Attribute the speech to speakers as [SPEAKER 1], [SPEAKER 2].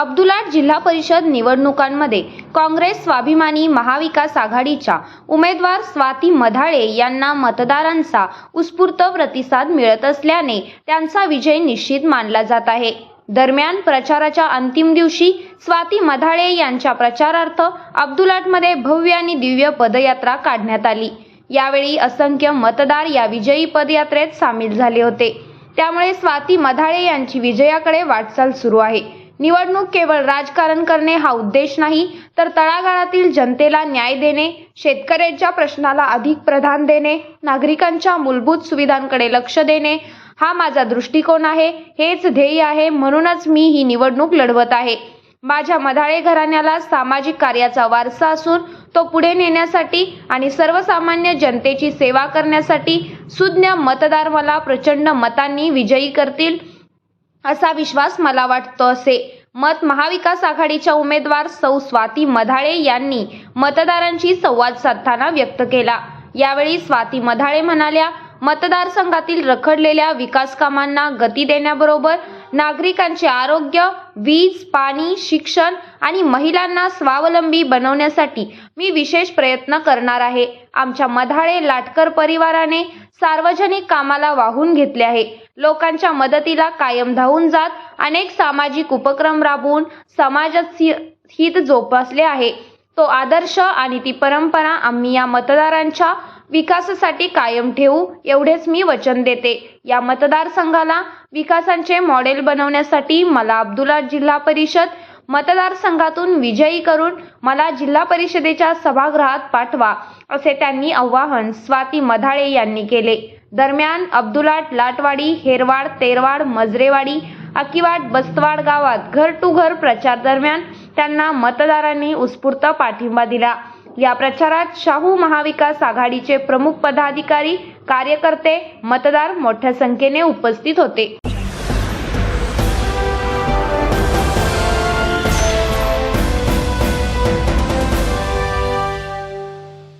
[SPEAKER 1] अब्दुलाट जिल्हा परिषद निवडणुकांमध्ये काँग्रेस स्वाभिमानी महाविकास आघाडीच्या उमेदवार स्वाती मधाळे यांना मतदारांचा उत्स्फूर्त प्रतिसाद मिळत असल्याने त्यांचा विजय निश्चित मानला जात आहे। दरम्यान प्रचाराच्या अंतिम दिवशी स्वाती मधाळे यांच्या प्रचारार्थ अब्दुलाटमध्ये भव्य आणि दिव्य पदयात्रा काढण्यात आली। यावेळी असंख्य मतदार या विजयी पदयात्रेत सामील झाले होते। त्यामुळे स्वाती मधाळे यांची विजयाकडे वाटचाल सुरू आहे। निवडणूक केवळ राजकारण करणे हा उद्देश नाही, तर तळागाळातील जनतेला न्याय देणे, शेतकऱ्यांच्या प्रश्नाला अधिक प्राधान्य देणे, नागरिकांच्या मूलभूत सुविधांकडे लक्ष देणे हा माझा दृष्टिकोन आहे। हेच ध्येय आहे, म्हणूनच मी ही निवडणूक लढवत आहे। माझ्या मधाळे घराण्याला सामाजिक कार्याचा वारसा असून तो पुढे नेण्यासाठी आणि सर्वसामान्य जनतेची सेवा करण्यासाठी सुज्ञ मतदार मला प्रचंड मतांनी विजयी करतील असा विश्वास मला वाटतो, असे मत महाविकास आघाडीच्या उमेदवार सौ स्वाती मधाळे यांनी मतदारांशी संवाद साधताना व्यक्त केला। यावेळी स्वाती मधाळे म्हणाल्या, मतदारसंघातील रखडलेल्या विकास कामांना गती देण्याबरोबर नागरिकांचे आरोग्य, वीज, पाणी, शिक्षण आणि महिलांना स्वावलंबी बनवण्यासाठी मी विशेष प्रयत्न करणार आहे। आमच्या मधाळे लाटकर परिवाराने सार्वजनिक कामाला वाहून घेतले आहे। लोकांच्या मदतीला कायम धावून जात अनेक सामाजिक उपक्रम राबवून समाजाचे हित जोपासले आहे। तो आदर्श आणि ती परंपरा आम्ही या मतदारांच्या विकासासाठी कायम ठेवू, एवढेच मी वचन देते। या मतदारसंघाला विकासाचे मॉडेल बनवण्यासाठी मला अब्दुलाट जिल्हा परिषद मतदारसंघातून विजयी करून मला जिल्हा परिषदेच्या सभागृहात पाठवा, असे त्यांनी आवाहन स्वाती मधाळे यांनी केले। दरम्यान अब्दुलाट, लाटवाडी, हेरवाड, तेरवाड, मजरेवाडी, अकिवाड, बस्तवाड गावात घर टू घर प्रचार दरम्यान त्यांना मतदारांनी उत्स्फूर्त पाठिंबा दिला। या प्रचारात शाहू महाविकास आघाडीचे प्रमुख पदाधिकारी, कार्यकर्ते, मतदार मोठ्या संख्येने उपस्थित होते।